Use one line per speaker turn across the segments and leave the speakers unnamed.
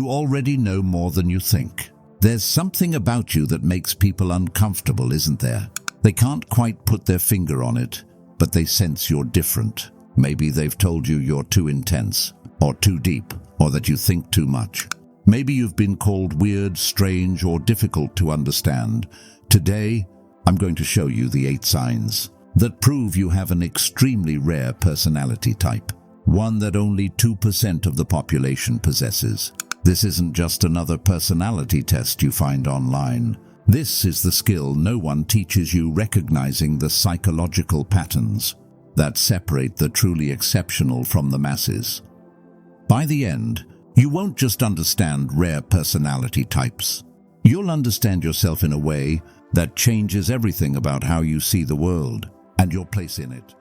You already know more than you think. There's something about you that makes people uncomfortable, isn't there? They can't quite put their finger on it, but they sense you're different. Maybe they've told you you're too intense, or too deep, or that you think too much. Maybe you've been called weird, strange, or difficult to understand. Today, I'm going to show you the 8 signs that prove you have an extremely rare personality type, one that only 2% of the population possesses. This isn't just another personality test you find online. This is the skill no one teaches you, recognizing the psychological patterns that separate the truly exceptional from the masses. By the end, you won't just understand rare personality types. You'll understand yourself in a way that changes everything about how you see the world and your place in it.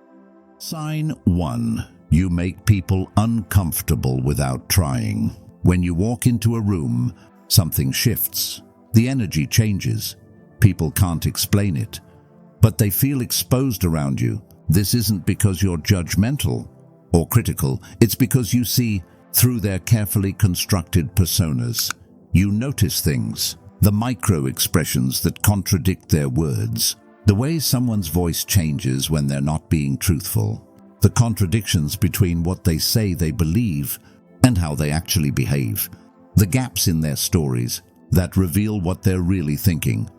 Sign 1. You make people uncomfortable without trying. When you walk into a room, something shifts. The energy changes. People can't explain it, but they feel exposed around you. This isn't because you're judgmental or critical. It's because you see through their carefully constructed personas. You notice things, the micro expressions that contradict their words, the way someone's voice changes when they're not being truthful, the contradictions between what they say they believe and how they actually behave, the gaps in their stories that reveal what they're really thinking.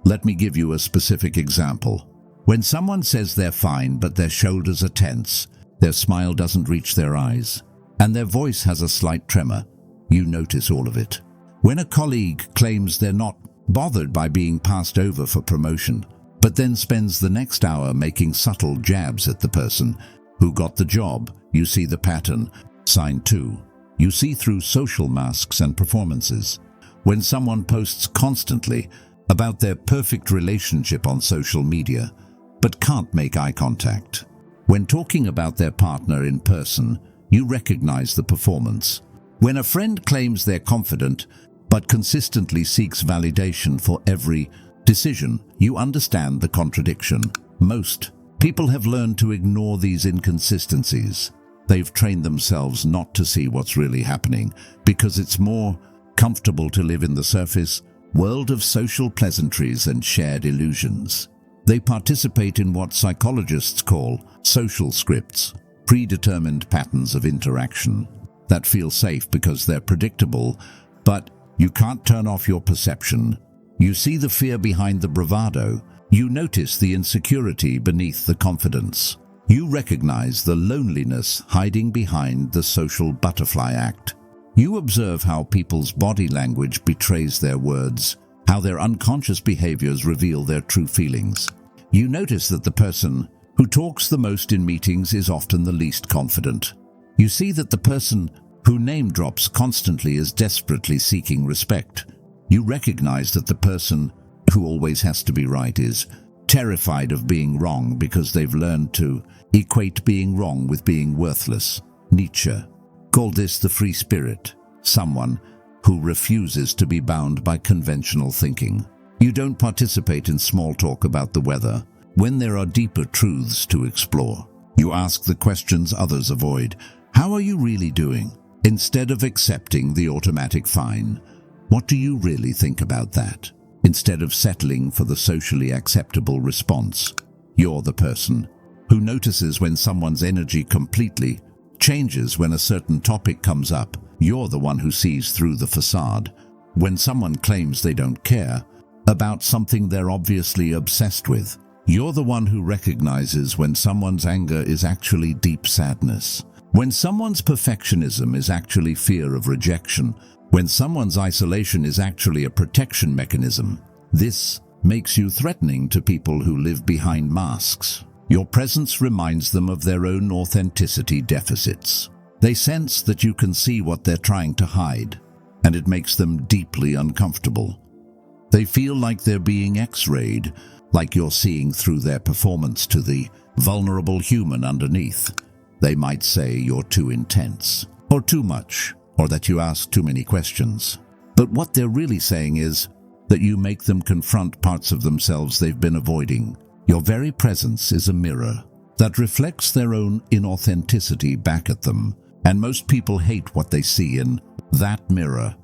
Let me give you a specific example. When someone says they're fine but their shoulders are tense, their smile doesn't reach their eyes, and their voice has a slight tremor, you notice all of it. When a colleague claims they're not bothered by being passed over for promotion, but then spends the next hour making subtle jabs at the person who got the job, you see the pattern. Sign 2. You see through social masks and performances. When someone posts constantly about their perfect relationship on social media, but can't make eye contact. When talking about their partner in person, you recognize the performance. When a friend claims they're confident, but consistently seeks validation for every decision, you understand the contradiction. Most people have learned to ignore these inconsistencies. They've trained themselves not to see what's really happening because it's more comfortable to live in the surface world of social pleasantries and shared illusions. They participate in what psychologists call social scripts, predetermined patterns of interaction that feel safe because they're predictable, but you can't turn off your perception. You see the fear behind the bravado. You notice the insecurity beneath the confidence. You recognize the loneliness hiding behind the social butterfly act. You observe how people's body language betrays their words, how their unconscious behaviors reveal their true feelings. You notice that the person who talks the most in meetings is often the least confident. You see that the person who name drops constantly is desperately seeking respect. You recognize that the person who always has to be right is terrified of being wrong because they've learned to equate being wrong with being worthless. Nietzsche called this the free spirit, someone who refuses to be bound by conventional thinking. You don't participate in small talk about the weather when there are deeper truths to explore. You ask the questions others avoid. How are you really doing? Instead of accepting the automatic fine, what do you really think about that? Instead of settling for the socially acceptable response, you're the person who notices when someone's energy completely changes when a certain topic comes up. You're the one who sees through the facade. When someone claims they don't care about something they're obviously obsessed with, you're the one who recognizes when someone's anger is actually deep sadness, when someone's perfectionism is actually fear of rejection, when someone's isolation is actually a protection mechanism. This makes you threatening to people who live behind masks. Your presence reminds them of their own authenticity deficits. They sense that you can see what they're trying to hide, and it makes them deeply uncomfortable. They feel like they're being X-rayed, like you're seeing through their performance to the vulnerable human underneath. They might say you're too intense, or too much, or that you ask too many questions. But what they're really saying is that you make them confront parts of themselves they've been avoiding. Your very presence is a mirror that reflects their own inauthenticity back at them, and most people hate what they see in that mirror.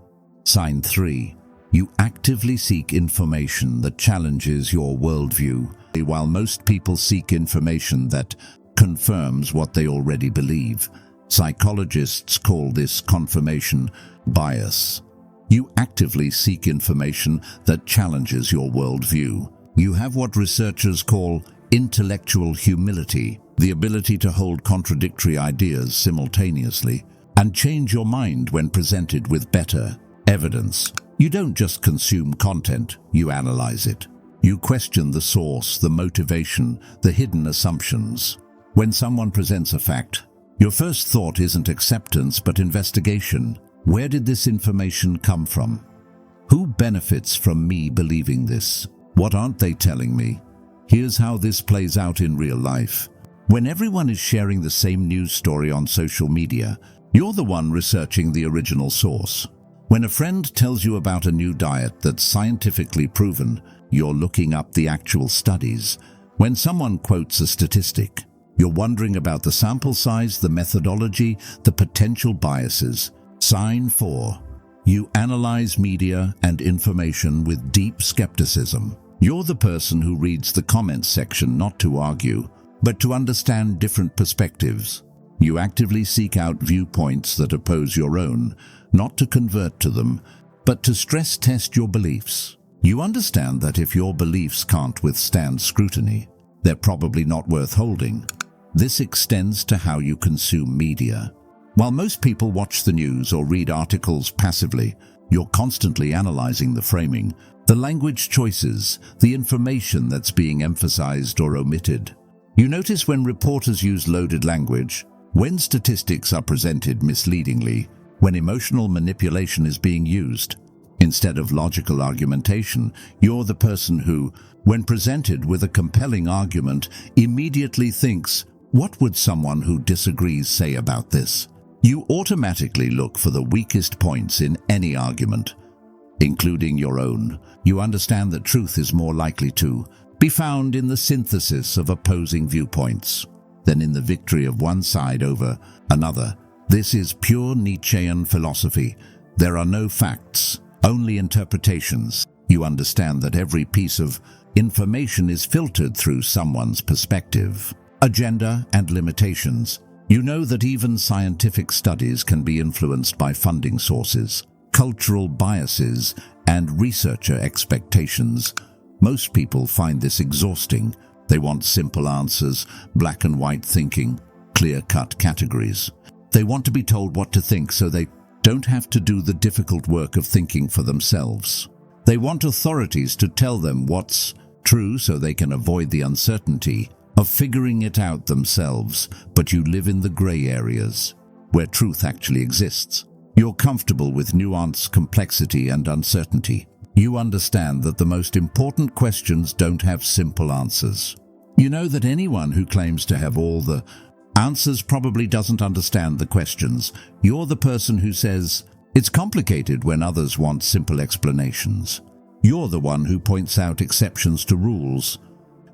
Sign 3. You actively seek information that challenges your worldview, while most people seek information that confirms what they already believe. Psychologists call this confirmation bias. You actively seek information that challenges your worldview. You have what researchers call intellectual humility, the ability to hold contradictory ideas simultaneously and change your mind when presented with better evidence. You don't just consume content, you analyze it. You question the source, the motivation, the hidden assumptions. When someone presents a fact, your first thought isn't acceptance but investigation. Where did this information come from? Who benefits from me believing this? What aren't they telling me? Here's how this plays out in real life. When everyone is sharing the same news story on social media, you're the one researching the original source. When a friend tells you about a new diet that's scientifically proven, you're looking up the actual studies. When someone quotes a statistic, you're wondering about the sample size, the methodology, the potential biases. Sign 4. You analyze media and information with deep skepticism. You're the person who reads the comments section not to argue, but to understand different perspectives. You actively seek out viewpoints that oppose your own, not to convert to them, but to stress test your beliefs. You understand that if your beliefs can't withstand scrutiny, they're probably not worth holding. This extends to how you consume media. While most people watch the news or read articles passively, you're constantly analyzing the framing, the language choices, the information that's being emphasized or omitted. You notice when reporters use loaded language, when statistics are presented misleadingly, when emotional manipulation is being used. Instead of logical argumentation, you're the person who, when presented with a compelling argument, immediately thinks, what would someone who disagrees say about this? You automatically look for the weakest points in any argument, including your own. You understand that truth is more likely to be found in the synthesis of opposing viewpoints than in the victory of one side over another. This is pure Nietzschean philosophy. There are no facts, only interpretations. You understand that every piece of information is filtered through someone's perspective, agenda, and limitations. You know that even scientific studies can be influenced by funding sources, cultural biases, and researcher expectations. Most people find this exhausting. They want simple answers, black and white thinking, clear-cut categories. They want to be told what to think so they don't have to do the difficult work of thinking for themselves. They want authorities to tell them what's true so they can avoid the uncertainty of figuring it out themselves, but you live in the gray areas, where truth actually exists. You're comfortable with nuance, complexity, and uncertainty. You understand that the most important questions don't have simple answers. You know that anyone who claims to have all the answers probably doesn't understand the questions. You're the person who says, it's complicated when others want simple explanations. You're the one who points out exceptions to rules,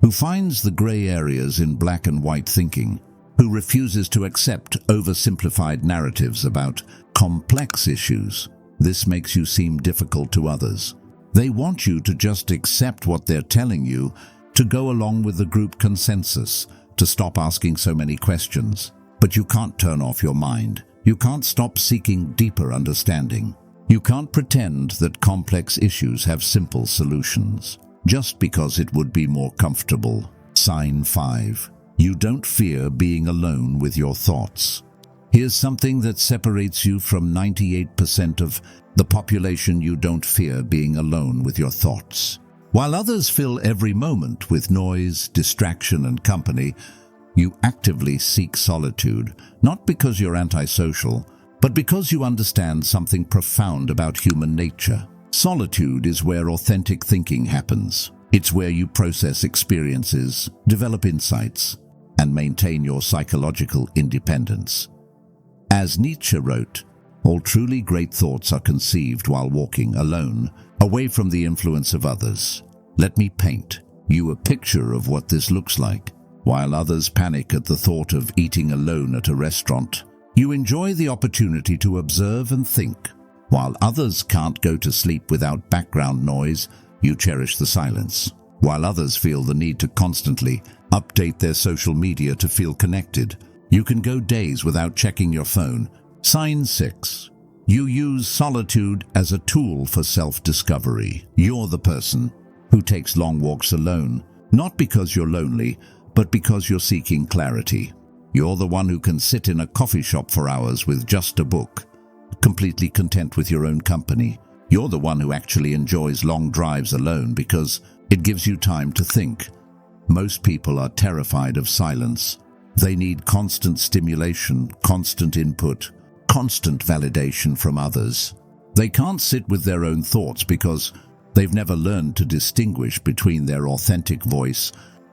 who finds the gray areas in black and white thinking, who refuses to accept oversimplified narratives about complex issues. This makes you seem difficult to others. They want you to just accept what they're telling you, to go along with the group consensus, to stop asking so many questions. But you can't turn off your mind. You can't stop seeking deeper understanding. You can't pretend that complex issues have simple solutions, just because it would be more comfortable. Sign 5. You don't fear being alone with your thoughts. Here's something that separates you from 98% of the population: you don't fear being alone with your thoughts. While others fill every moment with noise, distraction, and company, you actively seek solitude, not because you're antisocial, but because you understand something profound about human nature. Solitude is where authentic thinking happens. It's where you process experiences, develop insights, and maintain your psychological independence. As Nietzsche wrote, all truly great thoughts are conceived while walking alone, away from the influence of others. Let me paint you a picture of what this looks like. While others panic at the thought of eating alone at a restaurant, you enjoy the opportunity to observe and think. While others can't go to sleep without background noise, you cherish the silence. While others feel the need to constantly update their social media to feel connected, you can go days without checking your phone. Sign 6. You use solitude as a tool for self-discovery. You're the person who takes long walks alone, not because you're lonely, but because you're seeking clarity. You're the one who can sit in a coffee shop for hours with just a book, completely content with your own company. You're the one who actually enjoys long drives alone because it gives you time to think. Most people are terrified of silence. They need constant stimulation, constant input, constant validation from others. They can't sit with their own thoughts because they've never learned to distinguish between their authentic voice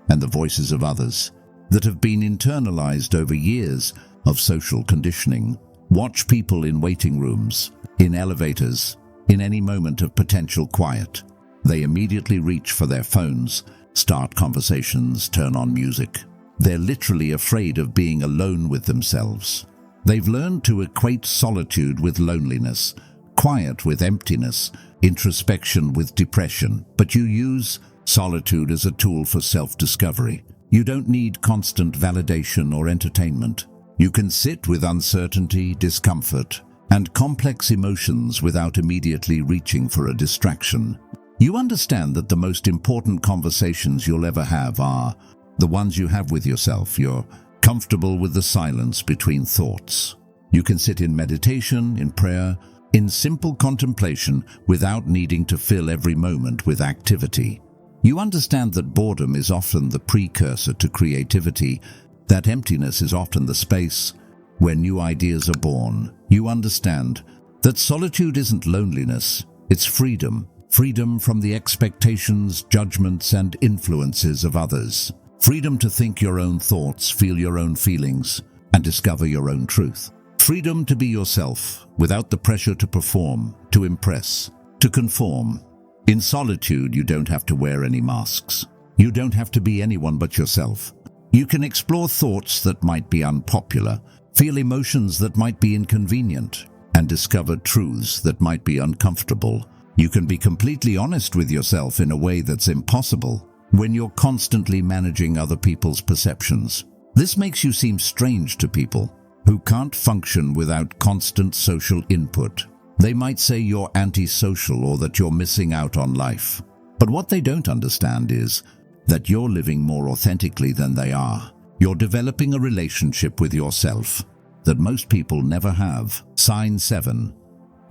and the voices of others that have been internalized over years of social conditioning. Watch people in waiting rooms, in elevators, in any moment of potential quiet. They immediately reach for their phones, start conversations, turn on music. They're literally afraid of being alone with themselves. They've learned to equate solitude with loneliness, quiet with emptiness, introspection with depression. But you use solitude as a tool for self-discovery. You don't need constant validation or entertainment. You can sit with uncertainty, discomfort, and complex emotions without immediately reaching for a distraction. You understand that the most important conversations you'll ever have are the ones you have with yourself. You're comfortable with the silence between thoughts. You can sit in meditation, in prayer, in simple contemplation without needing to fill every moment with activity. You understand that boredom is often the precursor to creativity, that emptiness is often the space where new ideas are born. You understand that solitude isn't loneliness, it's freedom. Freedom from the expectations, judgments, and influences of others. Freedom to think your own thoughts, feel your own feelings, and discover your own truth. Freedom to be yourself without the pressure to perform, to impress, to conform. In solitude, you don't have to wear any masks. You don't have to be anyone but yourself. You can explore thoughts that might be unpopular, feel emotions that might be inconvenient, and discover truths that might be uncomfortable. You can be completely honest with yourself in a way that's impossible when you're constantly managing other people's perceptions. This makes you seem strange to people who can't function without constant social input. They might say you're antisocial or that you're missing out on life. But what they don't understand is that you're living more authentically than they are. You're developing a relationship with yourself that most people never have. Sign 7.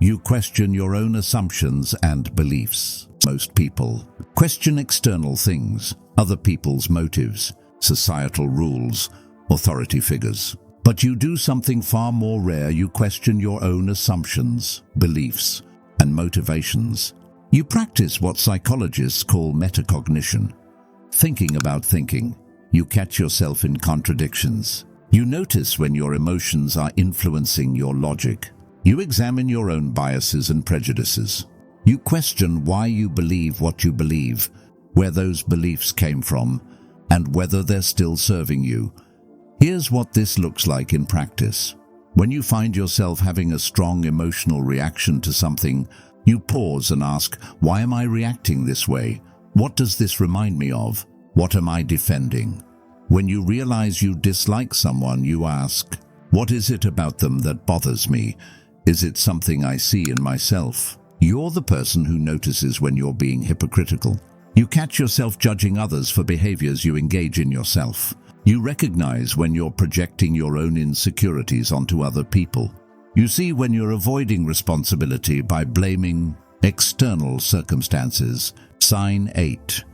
You question your own assumptions and beliefs. Most people question external things, other people's motives, societal rules, authority figures. But you do something far more rare. You question your own assumptions, beliefs, and motivations. You practice what psychologists call metacognition. Thinking about thinking. You catch yourself in contradictions. You notice when your emotions are influencing your logic. You examine your own biases and prejudices. You question why you believe what you believe, where those beliefs came from, and whether they're still serving you. Here's what this looks like in practice. When you find yourself having a strong emotional reaction to something, you pause and ask, why am I reacting this way? What does this remind me of? What am I defending? When you realize you dislike someone, you ask, what is it about them that bothers me? Is it something I see in myself? You're the person who notices when you're being hypocritical. You catch yourself judging others for behaviors you engage in yourself. You recognize when you're projecting your own insecurities onto other people. You see when you're avoiding responsibility by blaming external circumstances. Sign 8.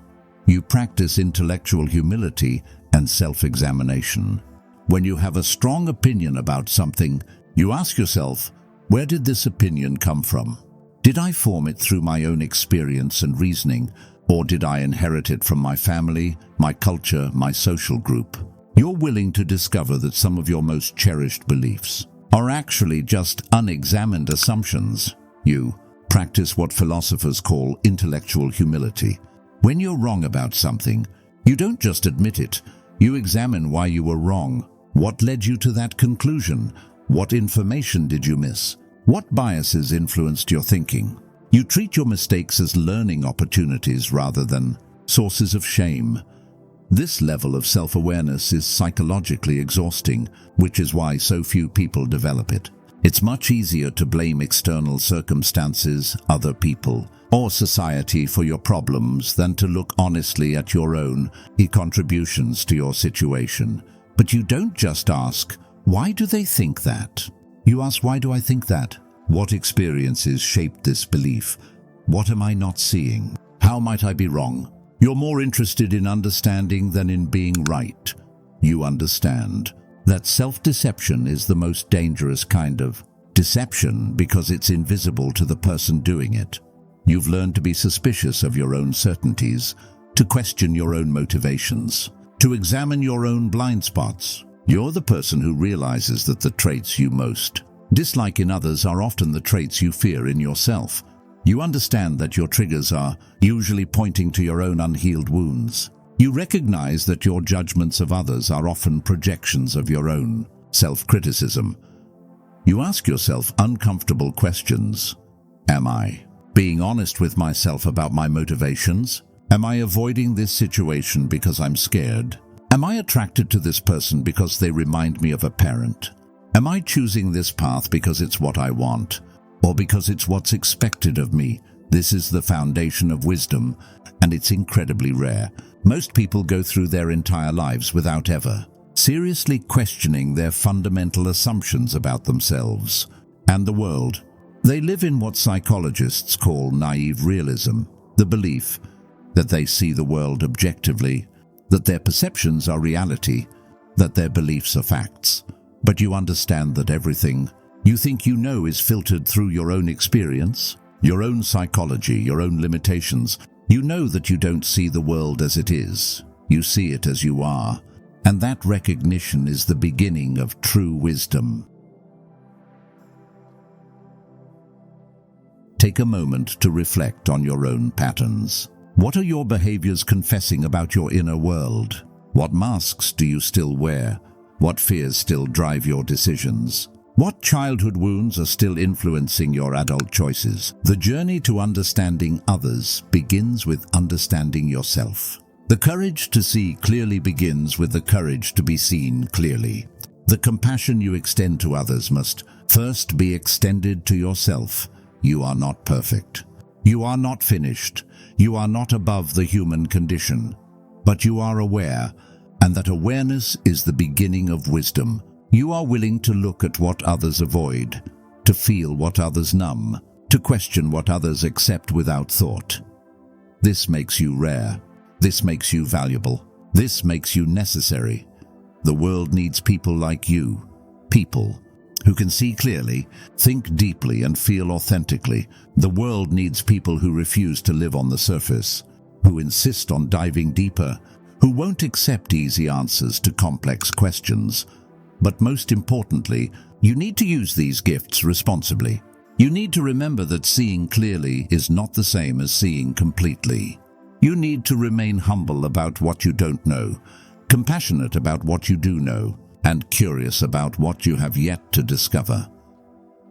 You practice intellectual humility and self-examination. When you have a strong opinion about something, you ask yourself, where did this opinion come from? Did I form it through my own experience and reasoning, or did I inherit it from my family, my culture, my social group? You're willing to discover that some of your most cherished beliefs are actually just unexamined assumptions. You practice what philosophers call intellectual humility. When you're wrong about something, you don't just admit it. You examine why you were wrong. What led you to that conclusion? What information did you miss? What biases influenced your thinking? You treat your mistakes as learning opportunities rather than sources of shame. This level of self-awareness is psychologically exhausting, which is why so few people develop it. It's much easier to blame external circumstances, other people, or society for your problems than to look honestly at your own contributions to your situation. But you don't just ask, why do they think that? You ask, why do I think that? What experiences shaped this belief? What am I not seeing? How might I be wrong? You're more interested in understanding than in being right. You understand that self-deception is the most dangerous kind of deception because it's invisible to the person doing it. You've learned to be suspicious of your own certainties, to question your own motivations, to examine your own blind spots. You're the person who realizes that the traits you most dislike in others are often the traits you fear in yourself. You understand that your triggers are usually pointing to your own unhealed wounds. You recognize that your judgments of others are often projections of your own self-criticism. You ask yourself uncomfortable questions. Am I being honest with myself about my motivations? Am I avoiding this situation because I'm scared? Am I attracted to this person because they remind me of a parent? Am I choosing this path because it's what I want, or because it's what's expected of me? This is the foundation of wisdom, and it's incredibly rare. Most people go through their entire lives without ever seriously questioning their fundamental assumptions about themselves and the world. They live in what psychologists call naive realism, the belief that they see the world objectively, that their perceptions are reality, that their beliefs are facts. But you understand that everything you think you know is filtered through your own experience, your own psychology, your own limitations. You know that you don't see the world as it is. You see it as you are. And that recognition is the beginning of true wisdom. Take a moment to reflect on your own patterns. What are your behaviors confessing about your inner world? What masks do you still wear? What fears still drive your decisions? What childhood wounds are still influencing your adult choices? The journey to understanding others begins with understanding yourself. The courage to see clearly begins with the courage to be seen clearly. The compassion you extend to others must first be extended to yourself. You are not perfect. You are not finished. You are not above the human condition. But you are aware, and that awareness is the beginning of wisdom. You are willing to look at what others avoid, to feel what others numb, to question what others accept without thought. This makes you rare. This makes you valuable. This makes you necessary. The world needs people like you, people who can see clearly, think deeply, and feel authentically. The world needs people who refuse to live on the surface, who insist on diving deeper, who won't accept easy answers to complex questions. But most importantly, you need to use these gifts responsibly. You need to remember that seeing clearly is not the same as seeing completely. You need to remain humble about what you don't know, compassionate about what you do know, and curious about what you have yet to discover.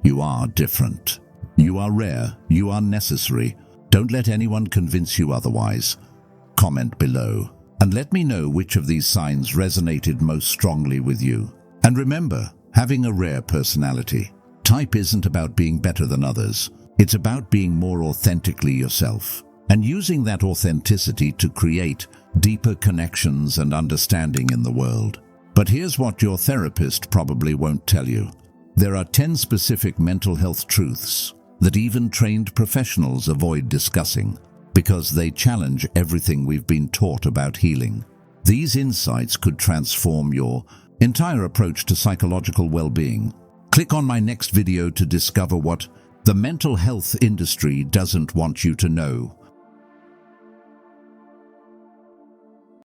You are different. You are rare. You are necessary. Don't let anyone convince you otherwise. Comment below and let me know which of these signs resonated most strongly with you. And remember, having a rare personality type isn't about being better than others. It's about being more authentically yourself and using that authenticity to create deeper connections and understanding in the world. But here's what your therapist probably won't tell you. There are 10 specific mental health truths that even trained professionals avoid discussing because they challenge everything we've been taught about healing. These insights could transform your entire approach to psychological well-being. Click on my next video to discover what the mental health industry doesn't want you to know.